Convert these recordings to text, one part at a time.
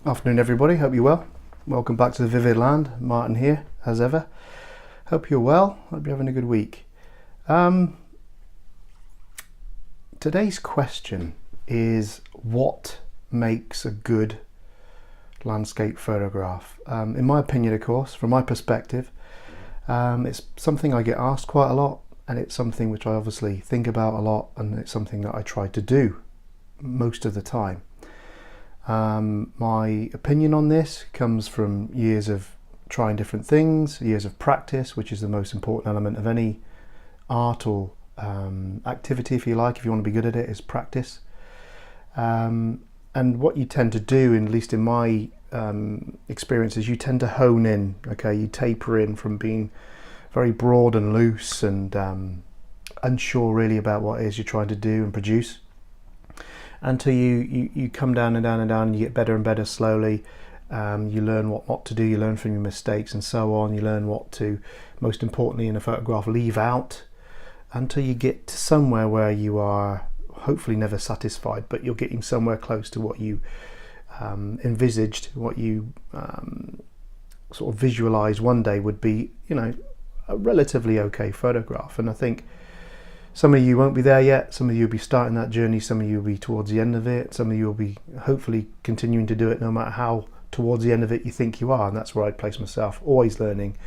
Afternoon everybody, hope you're well. Welcome back to the Vivid Land. Martin here, as ever. Hope you're well, hope you're having a good week. Today's question is, what makes a good landscape photograph? In my opinion, of course, from my perspective, it's something I get asked quite a lot, and it's something which I obviously think about a lot, and it's something that I try to do most of the time. My opinion on this comes from years of trying different things, years of practice, which is the most important element of any art or activity, if you like, if you want to be good at it, is practice. And what you tend to do, at least in my experience, is you tend to hone in, okay? You taper in from being very broad and loose and unsure really about what it is you're trying to do and produce, until you come down and down and down, and you get better and better slowly. You learn what not to do, you learn from your mistakes and so on. You learn what to, most importantly in a photograph, leave out, until you get to somewhere where you are hopefully never satisfied, but you're getting somewhere close to what you envisaged, what you sort of visualized one day would be, you know, a relatively okay photograph. And I think some of you won't be there yet, some of you will be starting that journey, some of you will be towards the end of it, some of you will be hopefully continuing to do it no matter how towards the end of it you think you are, and that's where I'd place myself, always learning,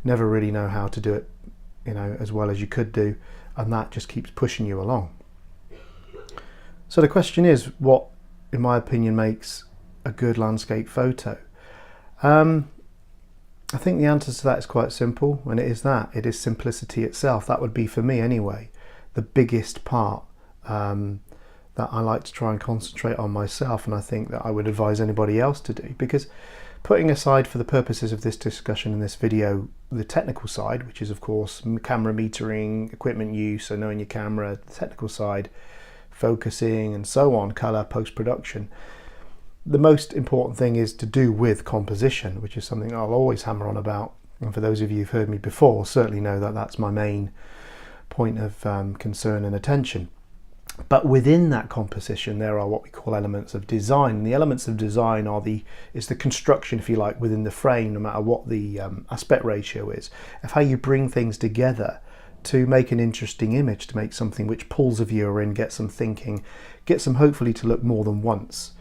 never really know how to do it, you know, as well as you could do, and that just keeps pushing you along. So the question is, what, in my opinion, makes a good landscape photo? I think the answer to that is quite simple, and it is simplicity itself. That would be, for me anyway, the biggest part that I like to try and concentrate on myself, and I think that I would advise anybody else to do, because putting aside, for the purposes of this discussion in this video, the technical side, which is of course camera metering, equipment use, so knowing your camera, the technical side, focusing and so on, color, post-production, the most important thing is to do with composition, which is something I'll always hammer on about, and for those of you who've heard me before certainly know that that's my main point of concern and attention. But within that composition there are what we call elements of design, and the elements of design are the construction, if you like, within the frame, no matter what the aspect ratio is, of how you bring things together to make an interesting image, to make something which pulls a viewer in, gets them thinking, gets them hopefully to look more than once.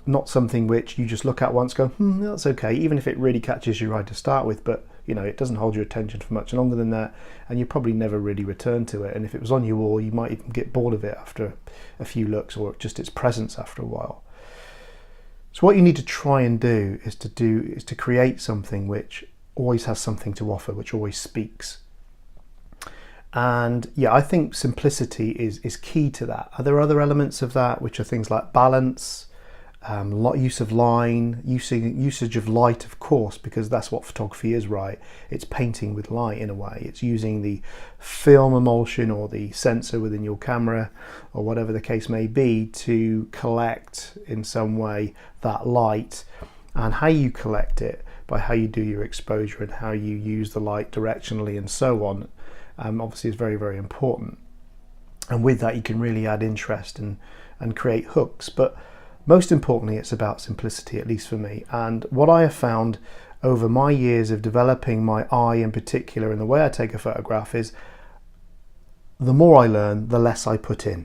Not something which you just look at once, go, that's okay, even if it really catches your eye to start with, but you know, it doesn't hold your attention for much longer than that, and you probably never really return to it. And if it was on your wall, you might even get bored of it after a few looks, or just its presence after a while. So what you need to try and do is to create something which always has something to offer, which always speaks. And yeah, I think simplicity is key to that. Are there other elements of that, which are things like balance, use of line, usage of light, of course, because that's what photography is, right? It's painting with light in a way. It's using the film emulsion or the sensor within your camera, or whatever the case may be, to collect in some way that light, and how you collect it by how you do your exposure and how you use the light directionally and so on. Obviously is very, very important, and with that you can really add interest and create hooks. But most importantly, it's about simplicity, at least for me. And what I have found over my years of developing my eye in particular and the way I take a photograph is, the more I learn, the less I put in.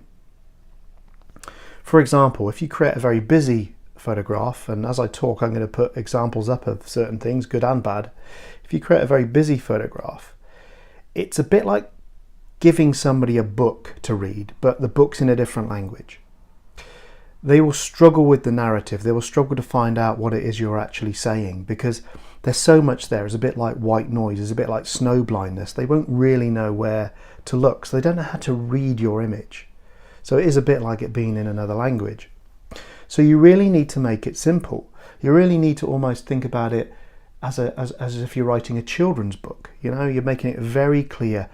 For example, if you create a very busy photograph, and as I talk I'm going to put examples up of certain things, good and bad. If you create a very busy photograph, it's a bit like giving somebody a book to read, but the book's in a different language. They will struggle with the narrative. They will struggle to find out what it is you're actually saying, because there's so much there. It's a bit like white noise. It's a bit like snow blindness. They won't really know where to look, so they don't know how to read your image. So it is a bit like it being in another language. So you really need to make it simple. You really need to almost think about it as if you're writing a children's book. You know, you're making it very clear,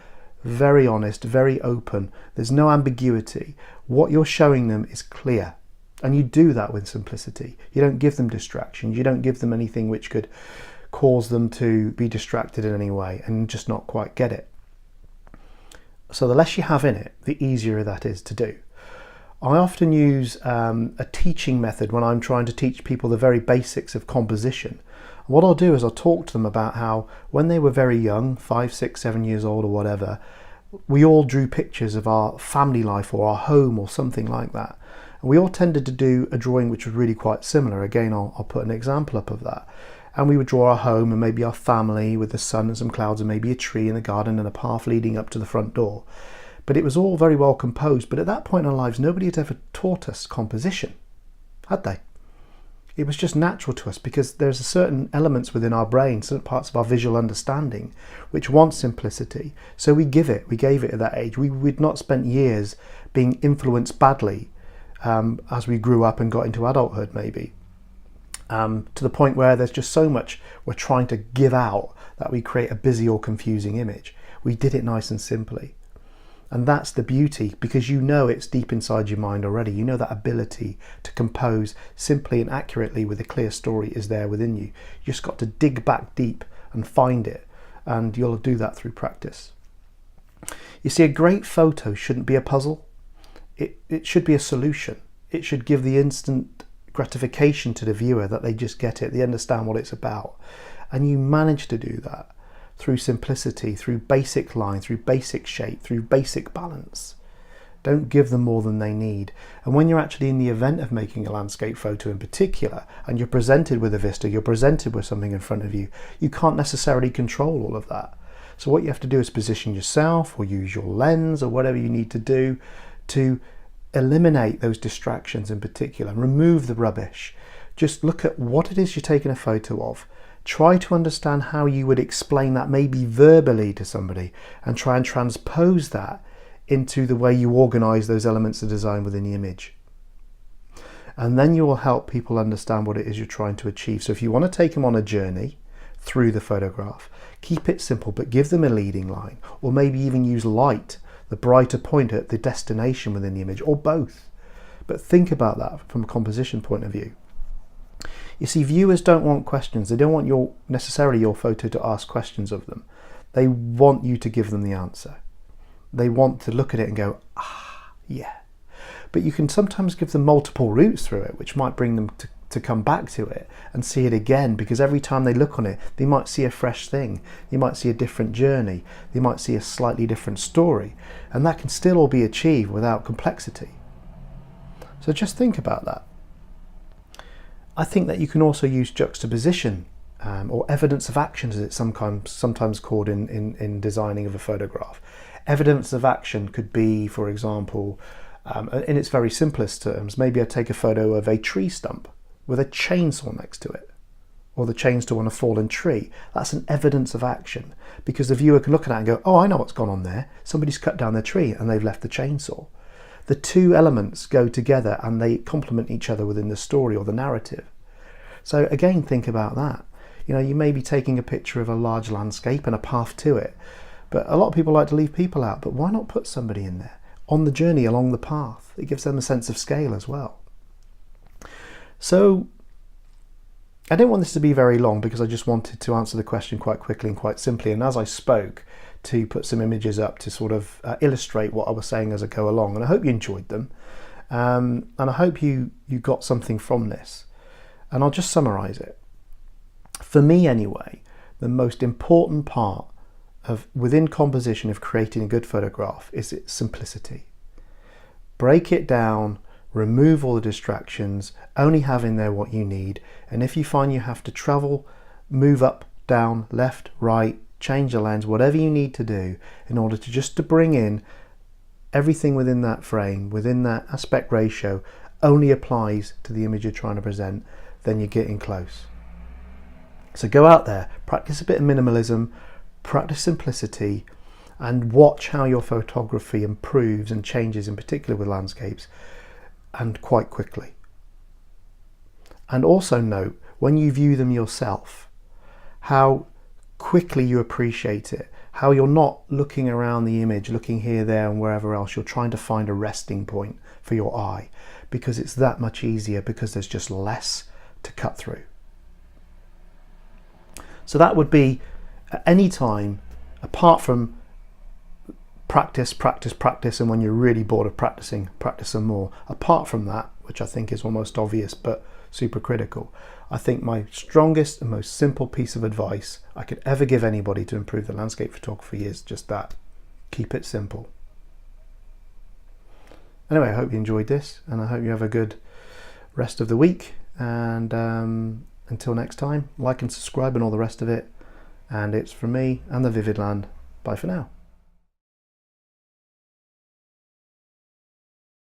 very honest, very open. There's no ambiguity. What you're showing them is clear. And you do that with simplicity. You don't give them distractions. You don't give them anything which could cause them to be distracted in any way and just not quite get it. So the less you have in it, the easier that is to do. I often use a teaching method when I'm trying to teach people the very basics of composition. What I'll do is I'll talk to them about how when they were very young, 5, 6, 7 years old or whatever, we all drew pictures of our family life or our home or something like that. And we all tended to do a drawing which was really quite similar. Again, I'll put an example up of that. And we would draw our home and maybe our family with the sun and some clouds and maybe a tree in the garden and a path leading up to the front door. But it was all very well composed. But at that point in our lives, nobody had ever taught us composition, had they? It was just natural to us because there's a certain elements within our brain, certain parts of our visual understanding, which want simplicity. So we gave it at that age. We'd not spent years being influenced badly as we grew up and got into adulthood, maybe. To the point where there's just so much we're trying to give out that we create a busy or confusing image. We did it nice and simply. And that's the beauty, because you know it's deep inside your mind already. You know that ability to compose simply and accurately with a clear story is there within you. You just got to dig back deep and find it, and you'll do that through practice. You see, a great photo shouldn't be a puzzle. It should be a solution. It should give the instant gratification to the viewer that they just get it, they understand what it's about. And you manage to do that through simplicity, through basic line, through basic shape, through basic balance. Don't give them more than they need. And when you're actually in the event of making a landscape photo in particular, and you're presented with a vista, you're presented with something in front of you, you can't necessarily control all of that. So what you have to do is position yourself or use your lens or whatever you need to do to eliminate those distractions in particular, remove the rubbish. Just look at what it is you're taking a photo of. Try to understand how you would explain that maybe verbally to somebody and try and transpose that into the way you organize those elements of design within the image. And then you will help people understand what it is you're trying to achieve. So if you want to take them on a journey through the photograph, keep it simple, but give them a leading line, or maybe even use light, the brighter point at the destination within the image, or both. But think about that from a composition point of view. You see, viewers don't want questions. They don't want necessarily your photo to ask questions of them. They want you to give them the answer. They want to look at it and go, ah, yeah. But you can sometimes give them multiple routes through it, which might bring them to come back to it and see it again, because every time they look on it, they might see a fresh thing. They might see a different journey. They might see a slightly different story. And that can still all be achieved without complexity. So just think about that. I think that you can also use juxtaposition or evidence of action, as it's sometimes called in designing of a photograph. Evidence of action could be, for example, in its very simplest terms, maybe I take a photo of a tree stump with a chainsaw next to it, or the chainsaw on a fallen tree. That's an evidence of action, because the viewer can look at that and go, oh, I know what's gone on there. Somebody's cut down their tree and they've left the chainsaw. The two elements go together and they complement each other within the story or the narrative. So again, think about that. You know, you may be taking a picture of a large landscape and a path to it, but a lot of people like to leave people out. But why not put somebody in there on the journey along the path? It gives them a sense of scale as well. So I didn't want this to be very long, because I just wanted to answer the question quite quickly and quite simply. And as I spoke, to put some images up to sort of illustrate what I was saying as I go along. And I hope you enjoyed them. And I hope you got something from this. And I'll just summarize it. For me anyway, the most important part of within composition of creating a good photograph is its simplicity. Break it down, remove all the distractions, only have in there what you need. And if you find you have to travel, move up, down, left, right, change the lens, whatever you need to do in order to bring in everything within that frame, within that aspect ratio, only applies to the image you're trying to present, then you're getting close. So go out there, practice a bit of minimalism, practice simplicity, and watch how your photography improves and changes, in particular with landscapes, and quite quickly. And also note, when you view them yourself, how quickly you appreciate it, how you're not looking around the image, looking here, there, and wherever else. You're trying to find a resting point for your eye, because it's that much easier, because there's just less to cut through. So that would be at any time, apart from practice, practice, practice, and when you're really bored of practicing, practice some more. Apart from that, which I think is almost obvious but super critical, I think my strongest and most simple piece of advice I could ever give anybody to improve their landscape photography is just that: keep it simple. Anyway, I hope you enjoyed this, and I hope you have a good rest of the week, and until next time, like and subscribe and all the rest of it. And it's from me and the Vivid Land. Bye for now.